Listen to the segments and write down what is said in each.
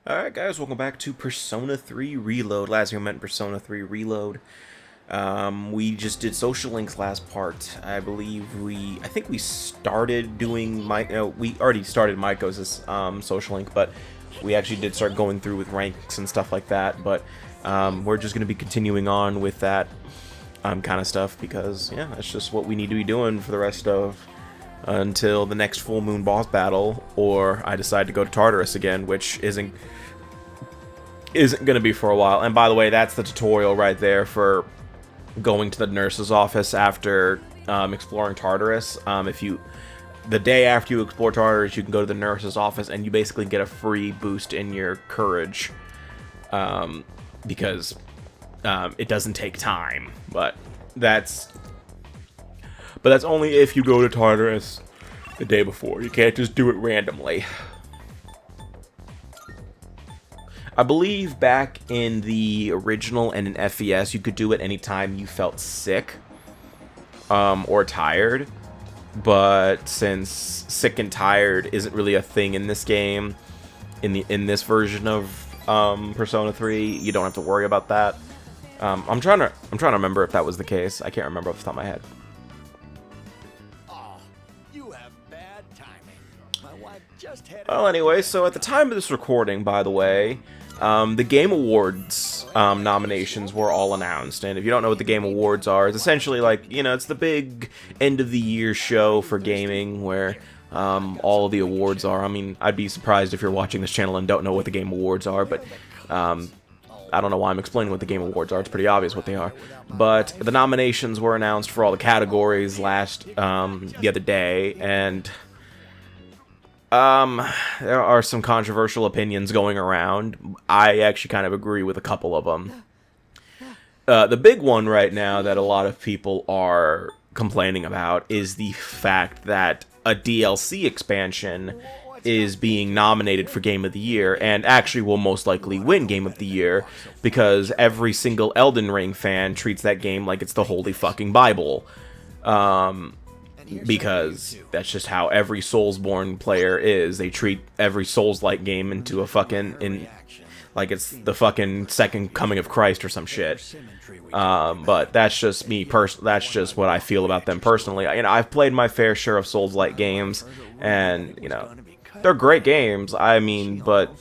Alright guys, welcome back to Persona 3 Reload. Last time I meant Persona 3 Reload. We just did Social Link's last part. I think we started doing we already started Maiko's Social Link, but we actually did start going through with ranks and stuff like that, but we're just going to be continuing on with that kind of stuff because, yeah, that's just what we need to be doing for the rest of until the next full moon boss battle, or I decide to go to Tartarus again, which isn't gonna be for a while. And by the way, that's the tutorial right there for going to the nurse's office after exploring Tartarus. The day after you explore Tartarus, you can go to the nurse's office and you basically get a free boost in your courage, because it doesn't take time, but that's only if you go to Tartarus the day before. You can't just do it randomly. I believe back in the original and in FES, you could do it anytime you felt sick or tired. But since sick and tired isn't really a thing in this game, in this version of Persona 3, you don't have to worry about that. I'm trying to remember if that was the case. I can't remember off the top of my head. Well, anyway, so at the time of this recording, by the way, the Game Awards nominations were all announced. And if you don't know what the Game Awards are, it's essentially like, it's the big end-of-the-year show for gaming where all of the awards are. I mean, I'd be surprised if you're watching this channel and don't know what the Game Awards are, but I don't know why I'm explaining what the Game Awards are. It's pretty obvious what they are. But the nominations were announced for all the categories the other day, and there are some controversial opinions going around. I actually kind of agree with a couple of them. The big one right now that a lot of people are complaining about is the fact that a DLC expansion is being nominated for Game of the Year, and actually will most likely win Game of the Year, because every single Elden Ring fan treats that game like it's the holy fucking Bible. Because that's just how every Soulsborne player is. They treat every Souls-like game into like it's the fucking second coming of Christ or some shit. But that's just me that's just what I feel about them personally. I've played my fair share of Souls-like games, and they're great games. I mean, but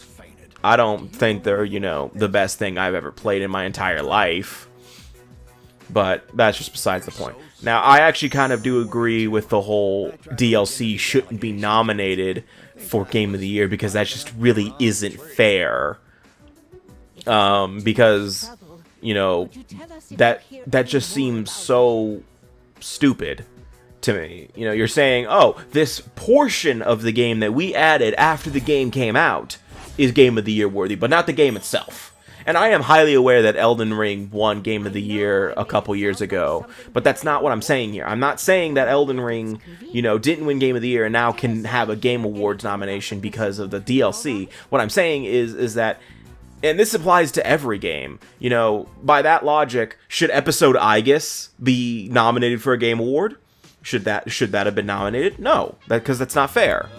I don't think they're the best thing I've ever played in my entire life. But that's just besides the point. Now, I actually kind of do agree with the whole DLC shouldn't be nominated for Game of the Year, because that just really isn't fair. Because, that just seems so stupid to me. You're saying, oh, this portion of the game that we added after the game came out is Game of the Year worthy, but not the game itself. And I am highly aware that Elden Ring won Game of the Year a couple years ago, but that's not what I'm saying here. I'm not saying that Elden Ring, didn't win Game of the Year and now can have a Game Awards nomination because of the DLC. What I'm saying is that, and this applies to every game, by that logic, should Episode Aegis be nominated for a Game Award? Should that have been nominated? No, because that's not fair.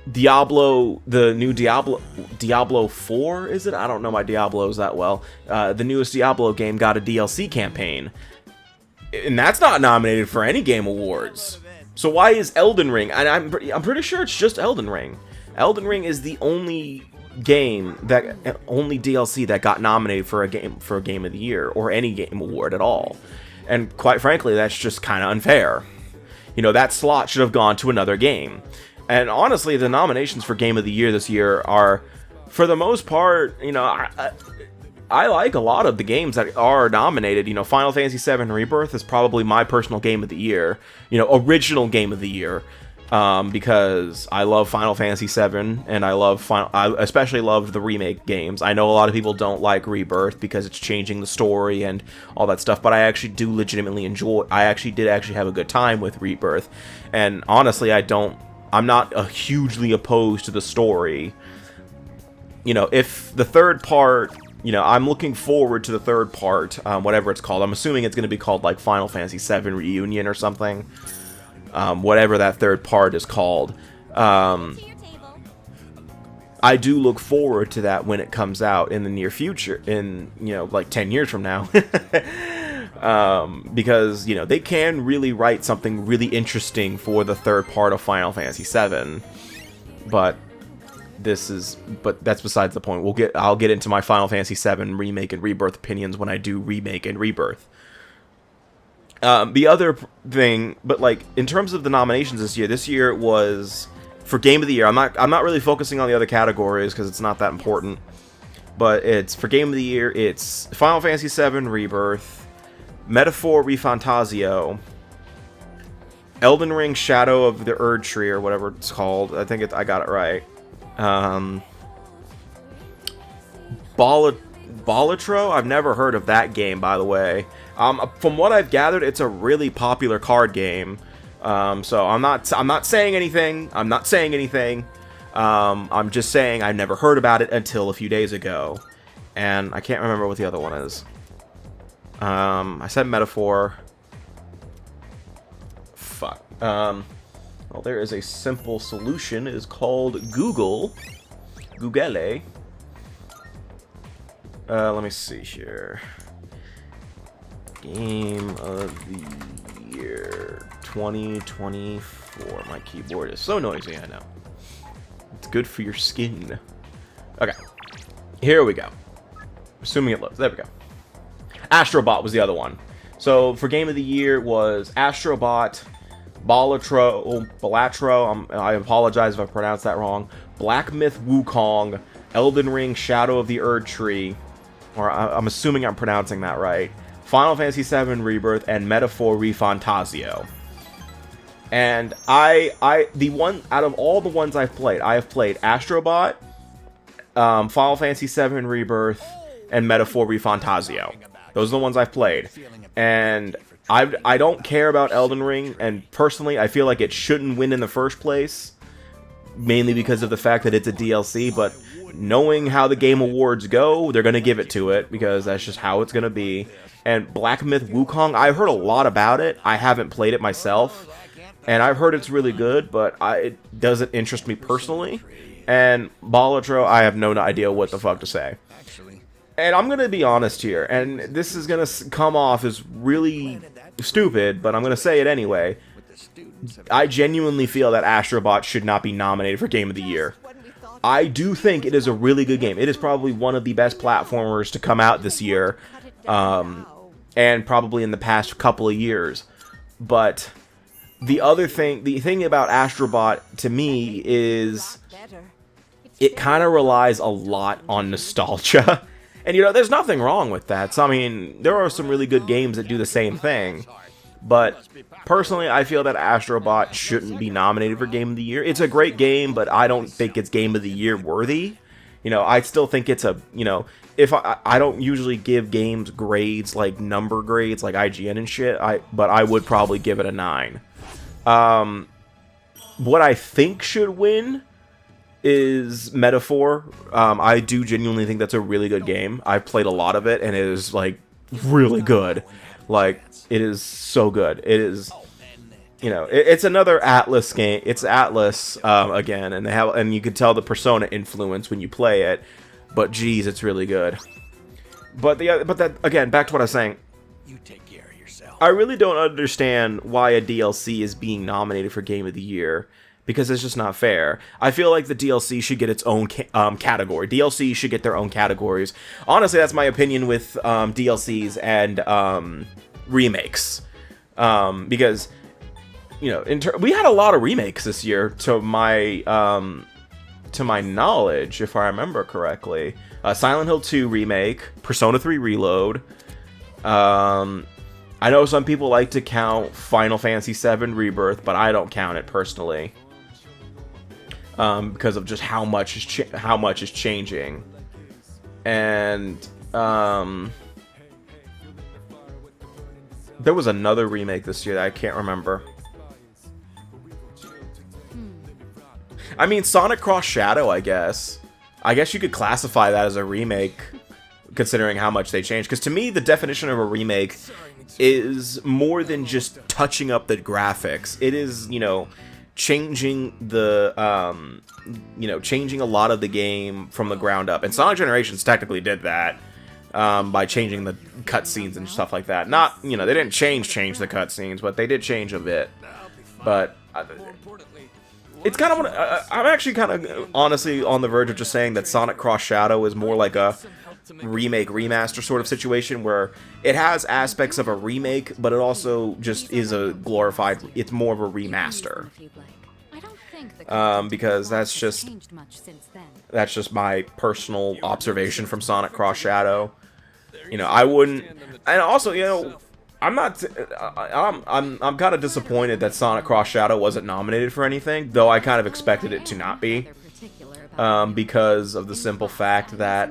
The new Diablo 4, is it? I don't know my Diablos that well. The newest Diablo game got a DLC campaign, and that's not nominated for any Game Awards. So why is Elden Ring? And I'm pretty sure it's just Elden Ring. Elden Ring is the only DLC that got nominated for a Game of the Year or any Game Award at all. And quite frankly, that's just kind of unfair. That slot should have gone to another game. And honestly, the nominations for Game of the Year this year are, for the most part, I like a lot of the games that are nominated. Final Fantasy VII Rebirth is probably my personal Game of the Year, original Game of the Year, because I love Final Fantasy VII, and I especially love the remake games. I know a lot of people don't like Rebirth because it's changing the story and all that stuff, but I actually do legitimately enjoy. I actually did have a good time with Rebirth, and honestly, I'm not hugely opposed to the story. If the third part, I'm looking forward to the third part, whatever it's called. I'm assuming it's going to be called, like, Final Fantasy VII Reunion or something. Whatever that third part is called. I do look forward to that when it comes out in the near future, in, like 10 years from now. Because, they can really write something really interesting for the third part of Final Fantasy VII. But that's besides the point. I'll get into my Final Fantasy VII Remake and Rebirth opinions when I do Remake and Rebirth. The other thing, but like in terms of the nominations this year it was for Game of the Year. I'm not really focusing on the other categories because it's not that important. But it's for Game of the Year. It's Final Fantasy VII Rebirth, Metaphor ReFantazio, Elden Ring Shadow of the Erdtree, or whatever it's called. I think I got it right. Balatro? I've never heard of that game, by the way. From what I've gathered, it's a really popular card game. So I'm not saying anything. I'm just saying I've never heard about it until a few days ago. And I can't remember what the other one is. I said Metaphor. Fuck. Well, there is a simple solution. It is called Google. Let me see here. Game of the Year 2024. My keyboard is so noisy, I know. It's good for your skin. Okay. Here we go. Assuming it loads. There we go. Astrobot was the other one. So for Game of the Year was Astrobot, Balatro, I apologize if I pronounced that wrong, Black Myth Wukong, Elden Ring Shadow of the Erdtree, or I'm assuming I'm pronouncing that right, Final Fantasy VII Rebirth, and Metaphor ReFantazio. And the one out of all the ones I have played Astrobot, Final Fantasy VII Rebirth, and Metaphor ReFantazio. Those are the ones I've played. And I don't care about Elden Ring, and personally, I feel like it shouldn't win in the first place, mainly because of the fact that it's a DLC, but knowing how the Game Awards go, they're going to give it to it, because that's just how it's going to be. And Black Myth Wukong, I've heard a lot about it. I haven't played it myself, and I've heard it's really good, but it doesn't interest me personally. And Balatro, I have no idea what the fuck to say. And I'm going to be honest here, and this is going to come off as really stupid, but I'm going to say it anyway. I genuinely feel that Astrobot should not be nominated for Game of the Year. I do think it is a really good game. It is probably one of the best platformers to come out this year, and probably in the past couple of years. But the thing about Astrobot, to me, is it kind of relies a lot on nostalgia. And, there's nothing wrong with that. So, I mean, there are some really good games that do the same thing. But, personally, I feel that Astrobot shouldn't be nominated for Game of the Year. It's a great game, but I don't think it's Game of the Year worthy. I still think it's if I don't usually give games grades, like number grades, like IGN and shit, but I would probably give it a 9. What I think should win is Metaphor. I do genuinely think that's a really good game. I've played a lot of it, and it is, like, really good. Like, it is so good. It is, it's another Atlas game. It's Atlas, again, and you can tell the Persona influence when you play it, but geez, it's really good. But that, again, back to what I was saying, you take care of yourself. I really don't understand why a DLC is being nominated for Game of the Year, because it's just not fair. I feel like the DLC should get its own category. DLC should get their own categories. Honestly, that's my opinion with DLCs and remakes. Because, we had a lot of remakes this year, to my knowledge, if I remember correctly. Silent Hill 2 remake, Persona 3 Reload. I know some people like to count Final Fantasy VII Rebirth, but I don't count it personally. Because of just how much is changing, and there was another remake this year that I can't remember. I mean, Sonic Cross Shadow, I guess you could classify that as a remake, considering how much they changed. Because to me, the definition of a remake is more than just touching up the graphics. It is, changing the changing a lot of the game from the ground up. And Sonic Generations technically did that by changing the cutscenes and stuff like that. Not, they didn't change the cutscenes, but they did change a bit. But it's kind of I'm actually kind of honestly on the verge of just saying that Sonic Cross Shadow is more like a remake remaster sort of situation, where it has aspects of a remake, but it also just is a glorified, it's more of a remaster. Because that's just my personal observation from Sonic Cross Shadow. I wouldn't, and also, I'm kind of disappointed that Sonic Cross Shadow wasn't nominated for anything, though I kind of expected it to not be, because of the simple fact that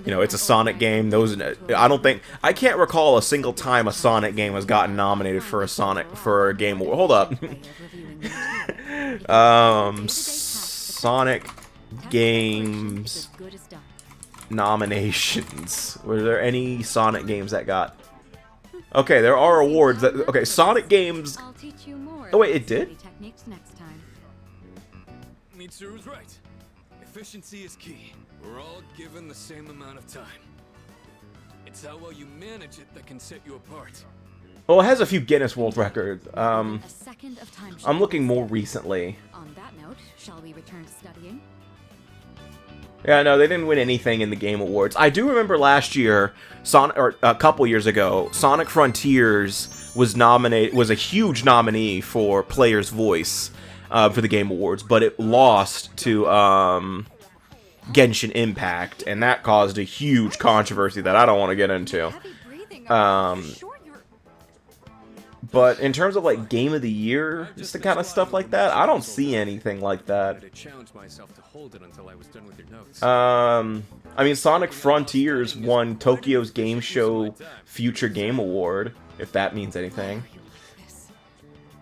it's a Sonic game. I can't recall a single time a Sonic game has gotten nominated for a Game Award. Hold up. Sonic games nominations. Were there any Sonic games that got? Okay, there are awards that. Okay, Sonic games. Oh wait, it did. Mitsuru's right. Efficiency is key. We're all given the same amount of time. It's how well you manage it that can set you apart. Well, it has a few Guinness World Records. I'm looking more recently. On that note, shall we return to studying? Yeah, no, they didn't win anything in the Game Awards. I do remember last year, or a couple years ago, Sonic Frontiers was a huge nominee for Player's Voice for the Game Awards, but it lost to Genshin Impact, and that caused a huge controversy that I don't want to get into. But in terms of like Game of the Year, just the kind of stuff like that, I don't see anything like that. I mean, Sonic Frontiers won Tokyo's Game Show Future Game Award, if that means anything.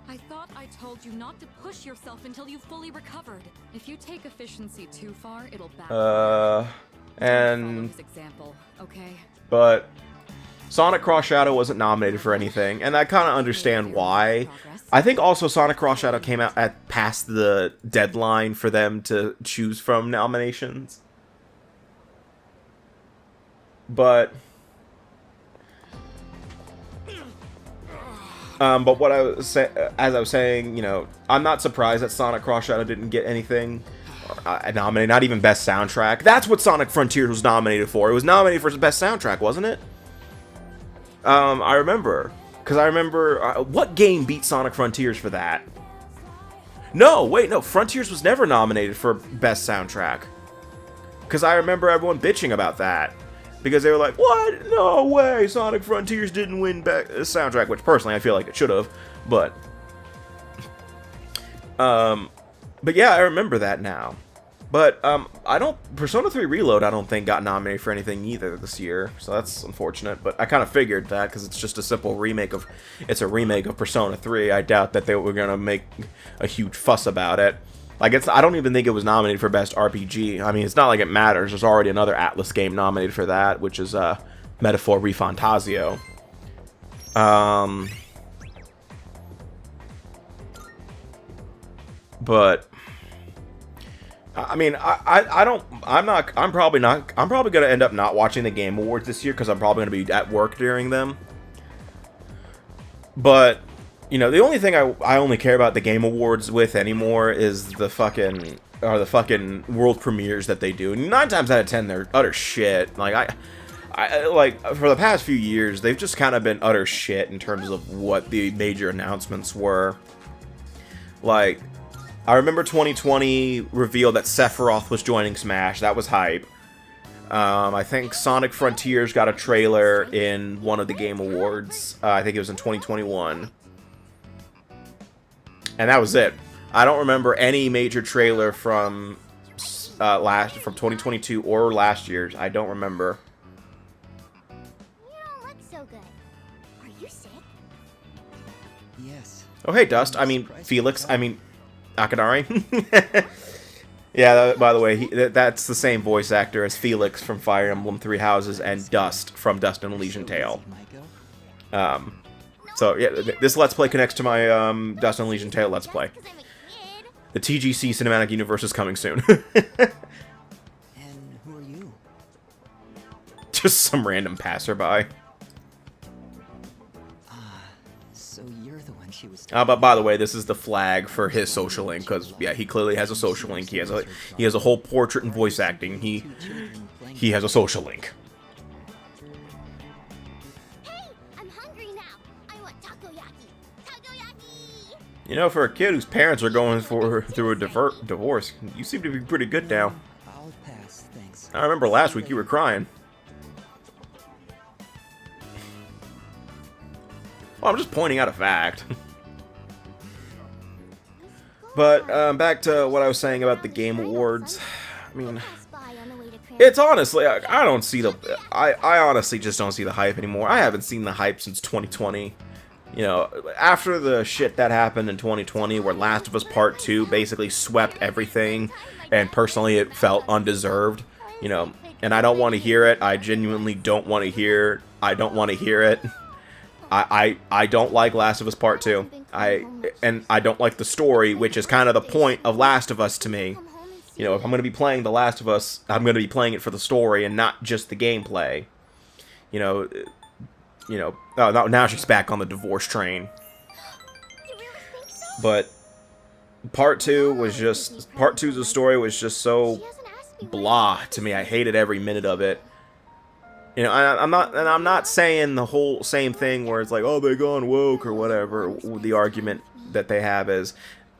I thought I told you not to push yourself until you fully recovered. If you take efficiency too far, it'll backfire. But Sonic Cross Shadow wasn't nominated for anything, and I kind of understand why. I think also Sonic Cross Shadow came out past the deadline for them to choose from nominations. But what I was as I was saying, I'm not surprised that Sonic Cross Shadow didn't get anything nominated, not even Best Soundtrack. That's what Sonic Frontiers was nominated for. It was nominated for Best Soundtrack, wasn't it? I remember, what game beat Sonic Frontiers for that? No, Frontiers was never nominated for Best Soundtrack. Because I remember everyone bitching about that. Because they were like, what? No way, Sonic Frontiers didn't win Best Soundtrack, which personally I feel like it should have, but yeah, I remember that now. But Persona 3 Reload I don't think got nominated for anything either this year, so that's unfortunate. But I kind of figured that because it's just a simple remake of Persona 3. I doubt that they were gonna make a huge fuss about it. Like I don't even think it was nominated for Best RPG. I mean, it's not like it matters. There's already another Atlas game nominated for that, which is Metaphor ReFantazio. But I mean, I'm probably gonna end up not watching the Game Awards this year because I'm probably gonna be at work during them. But the only thing I only care about the Game Awards with anymore is the fucking world premieres that they do. 9 times out of 10 they're utter shit. Like I like for the past few years they've just kind of been utter shit in terms of what the major announcements were. Like, I remember 2020 revealed that Sephiroth was joining Smash. That was hype. I think Sonic Frontiers got a trailer in one of the Game Awards. I think it was in 2021. And that was it. I don't remember any major trailer from 2022 or last year's. I don't remember. You don't look so good. Are you sick? Yes. Oh, hey, Dust. I mean, Felix. I mean, Akinari. Yeah, by the way, that's the same voice actor as Felix from Fire Emblem Three Houses and Dust from Dust and Elysian Tale. No So yeah, this Let's Play connects to my Dustin Legion Tale Let's Play. Just 'cause I'm a kid. The TGC Cinematic Universe is coming soon. And who are you? Just some random passerby. So you're the one she was. But by the way, this is the flag for his social link, because yeah, he clearly has a social link. He has a whole portrait and voice acting. He has a social link. Hey, I'm hungry now. I want takoyaki. Takoyaki. You know, for a kid whose parents are going through a divorce, you seem to be pretty good now. I'll pass, thanks. I remember last week you were crying. Well, I'm just pointing out a fact. But back to what I was saying about the Game Awards. I mean, it's honestly, I don't see the, I honestly just don't see the hype anymore. I haven't seen the hype since 2020. You know, after the shit that happened in 2020, where Last of Us Part 2 basically swept everything, and personally it felt undeserved, you know, and I don't want to hear it. I genuinely don't want to hear, I don't want to hear it. I don't like Last of Us Part 2. And I don't like the story, which is kind of the point of Last of Us to me. You know, if I'm going to be playing The Last of Us, I'm going to be playing it for the story and not just the gameplay. You know, oh, now she's back on the divorce train. But Part 2 was just, Part 2's the story was just so blah to me. I hated every minute of it. You know, I'm not saying the whole same thing where it's like, oh, they gone woke or whatever. The argument that they have is,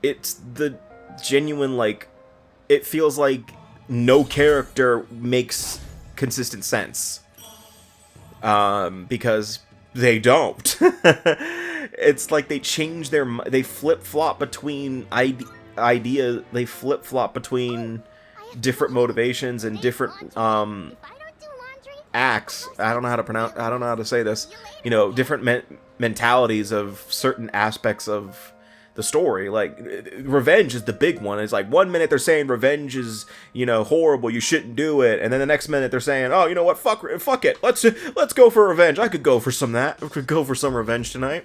it's the genuine, like, it feels like no character makes consistent sense. Because they don't. It's like they change they flip-flop between ideas, they flip-flop between different motivations and different, acts. I don't know how to say this. You know, different mentalities of certain aspects of the story. Like, revenge is the big one. It's like, one minute they're saying revenge is, you know, horrible, you shouldn't do it, and then the next minute they're saying, oh, you know what, fuck it, let's go for revenge. I could go for some revenge tonight.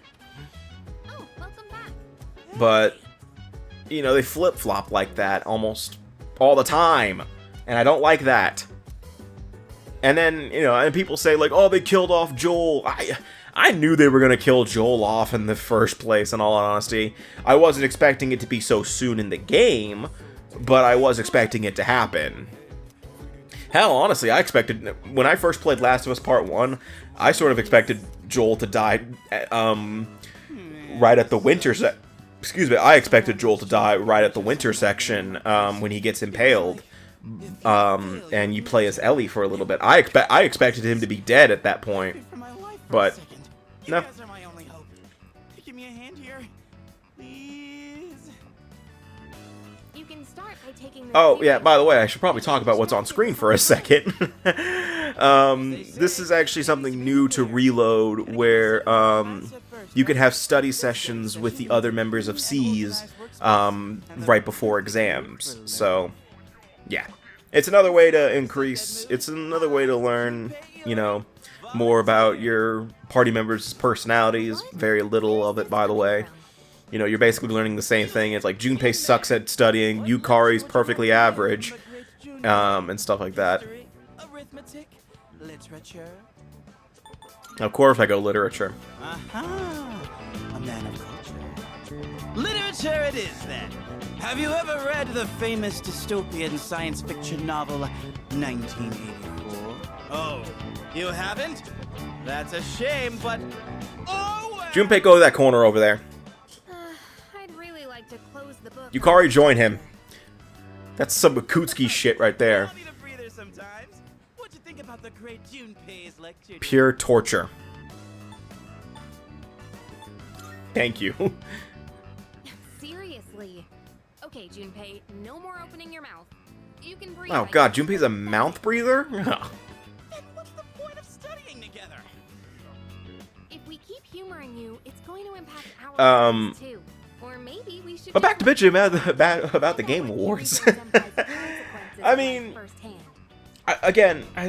Oh, welcome back. But, you know, they flip-flop like that almost all the time, and I don't like that. And then, you know, and people say, like, oh, they killed off Joel. I knew they were going to kill Joel off in the first place, in all honesty. I wasn't expecting it to be so soon in the game, but I was expecting it to happen. Hell, honestly, I expected, when I first played Last of Us Part 1, I sort of expected Joel to die, right at the winter I expected Joel to die right at the winter section, when he gets impaled. And you play as Ellie for a little bit. I expected him to be dead at that point, but no. You guys are my only hope. Give me a hand here, please. You can start by taking the Oh yeah, by the way, I should probably talk about what's on screen for a second. This is actually something new to Reload, where you can have study sessions with the other members of C's right before exams. So yeah, it's another way to learn, you know, more about your party members' personalities. Very little of it, by the way. You know, you're basically learning the same thing. It's like, Junpei sucks at studying, Yukari's perfectly average, and stuff like that. Arithmetic, literature. Of course I go literature. Aha! A man of culture. Literature it is, then. Have you ever read the famous dystopian science fiction novel 1984? Oh, you haven't? That's a shame, but... Oh, well. Junpei, go to that corner over there. I'd really like to close the book. Yukari, join him. That's some Bakutski shit right there. Allow me to breathe sometimes. What'd you think about the great Junpei's lecture? Pure torture. Thank you. Seriously. Okay, Junpei, no more opening your mouth. You can breathe. Oh god, Junpei's a mouth breather? Then what's the point of studying together? If we keep humoring you, it's going to impact our lives too. Or maybe we should. But back to bitching about the Game Awards. I mean, again, I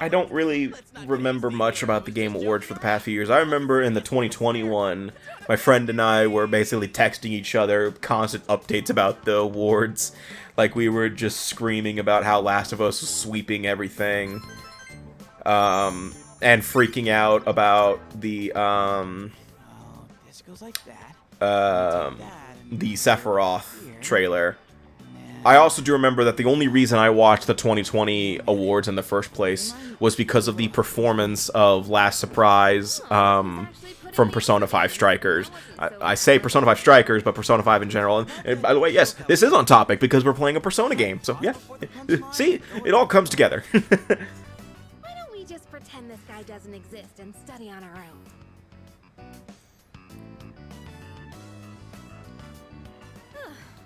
don't really remember much about the Game Awards for the past few years. I remember in the 2021, my friend and I were basically texting each other constant updates about the awards. Like, we were just screaming about how Last of Us was sweeping everything. And freaking out about the, this goes like that. the Sephiroth trailer. I also do remember that the only reason I watched the 2020 awards in the first place was because of the performance of Last Surprise from Persona 5 Strikers. I say Persona 5 Strikers, but Persona 5 in general. And by the way, yes, this is on topic because we're playing a Persona game. So yeah, see, it all comes together. Why don't we just pretend this guy doesn't exist and study on our own?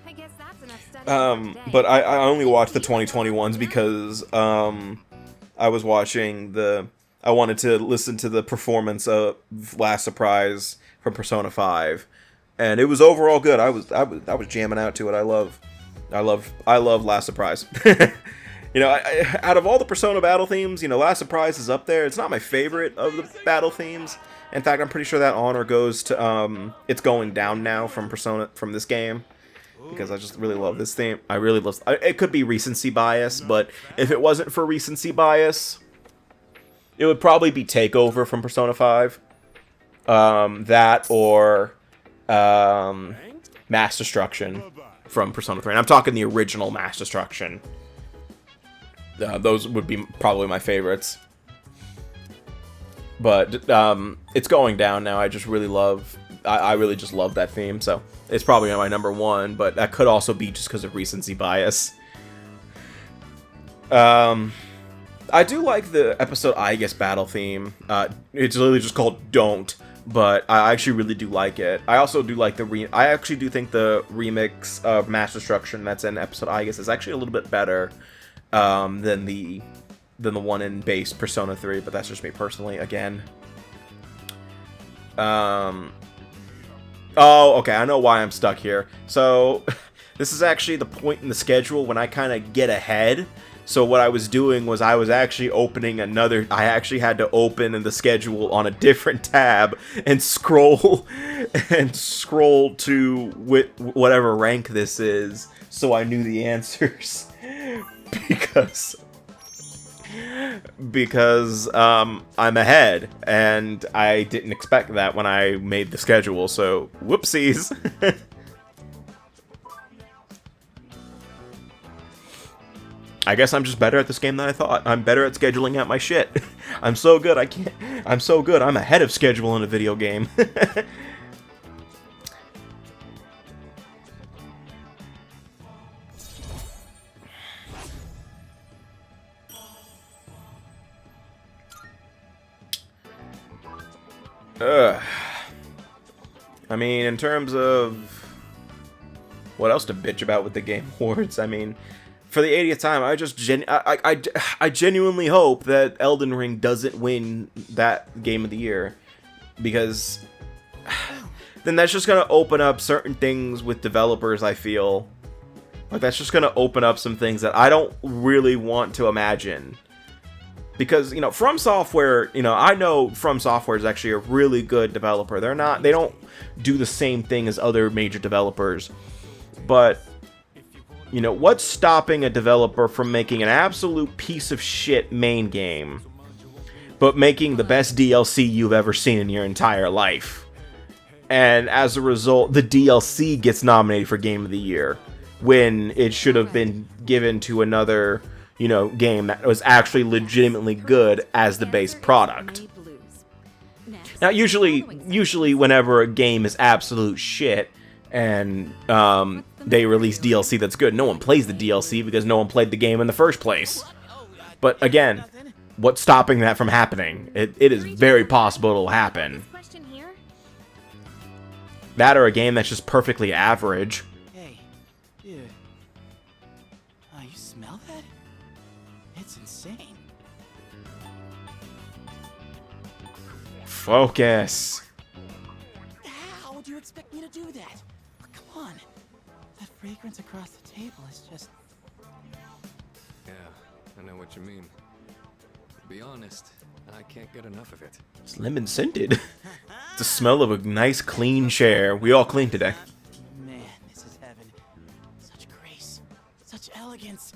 I guess that's enough studying for today. But I only watched the 2020 ones because I was watching I wanted to listen to the performance of Last Surprise from Persona 5, and it was overall good. I was jamming out to it. I love Last Surprise. You know, out of all the Persona battle themes, you know, Last Surprise is up there. It's not my favorite of the battle themes. In fact, I'm pretty sure that honor goes to It's Going Down Now from this game. Because I just really love this theme. I really love... It could be recency bias, but if it wasn't for recency bias, it would probably be Takeover from Persona 5. That or Mass Destruction from Persona 3. And I'm talking the original Mass Destruction. Those would be probably my favorites. But It's Going Down Now. I just really love... I really just love that theme, so it's probably my number one, but that could also be just because of recency bias. I do like the episode I Guess battle theme. It's literally just called Don't, but I actually really do like it. I also do like I actually do think the remix of Mass Destruction that's in episode I Guess is actually a little bit better than the one in base Persona 3, but that's just me personally, again. Oh, okay, I know why I'm stuck here. So, this is actually the point in the schedule when I kind of get ahead. So what I was doing was I was actually opening I actually had to open in the schedule on a different tab and scroll to whatever rank this is, so I knew the answers. Because I'm ahead, and I didn't expect that when I made the schedule, so whoopsies. I guess I'm just better at this game than I thought. I'm better at scheduling out my shit. I'm so good, I'm so good, I'm ahead of schedule in a video game. I mean, in terms of what else to bitch about with the Game Awards, I mean, for the 80th time, I genuinely hope that Elden Ring doesn't win that Game of the Year, because then that's just gonna open up certain things with developers, I feel. Like, that's just gonna open up some things that I don't really want to imagine. Because, you know, From Software, you know, I know From Software is actually a really good developer. They don't do the same thing as other major developers. But, you know, what's stopping a developer from making an absolute piece of shit main game, but making the best DLC you've ever seen in your entire life? And as a result, the DLC gets nominated for Game of the Year, when it should have been given to another, you know, game that was actually legitimately good as the base product. Now, usually whenever a game is absolute shit and they release DLC that's good, no one plays the DLC because no one played the game in the first place. But again, what's stopping that from happening? It is very possible it'll happen. That or a game that's just perfectly average. Hey, dude. Oh, you smell that? It's insane. Focus. How would you expect me to do that? Come on. That fragrance across the table is just... Yeah, I know what you mean. be honest, I can't get enough of it. It's lemon scented. It's the smell of a nice clean chair. We all clean today. Man, this is heaven. Such grace, such elegance.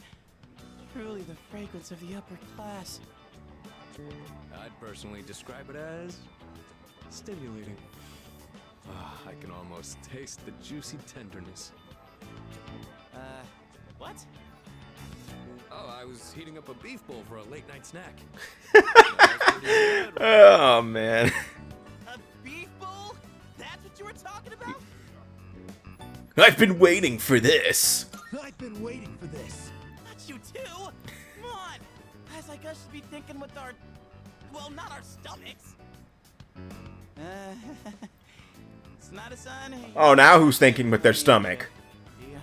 Truly the fragrance of the upper class. I'd personally describe it as stimulating. Ah, I can almost taste the juicy tenderness. What? Oh, I was heating up a beef bowl for a late night snack. Oh, man. A beef bowl? That's what you were talking about? I've been waiting for this. I've been waiting for this. Not you too! Come on! Guys like us should be thinking with our... well, not our stomachs. It's not a sign. Oh, now who's thinking with their stomach? Yeah.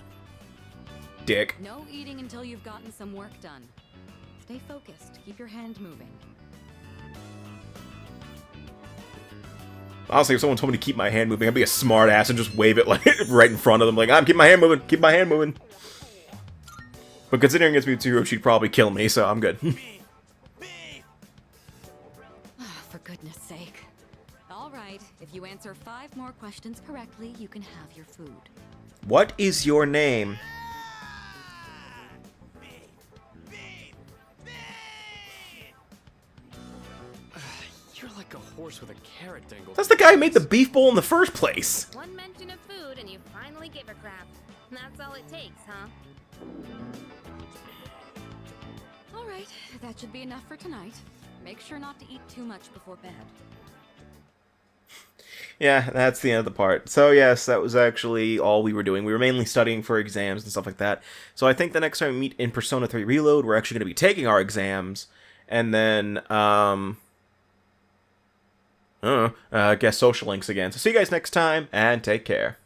Dick. No eating until you've gotten some work done. Stay focused. Keep your hand moving. Honestly, if someone told me to keep my hand moving, I'd be a smart ass and just wave it like right in front of them, like, I'm keep my hand moving, keep my hand moving. But considering it's Mitsuru, she'd probably kill me, so I'm good. For goodness sake. All right, if you answer 5 more questions correctly, you can have your food. What is your name? You're like a horse with a carrot dangled. That's the guy who made the beef bowl in the first place. One mention of food and you finally give a crap. That's all it takes, huh? All right, that should be enough for tonight. Make sure not to eat too much before bed. Yeah, that's the end of the part. So yes, that was actually all we were doing. We were mainly studying for exams and stuff like that. So I think the next time we meet in Persona 3 Reload, we're actually going to be taking our exams, and then, I guess social links again. So see you guys next time, and take care.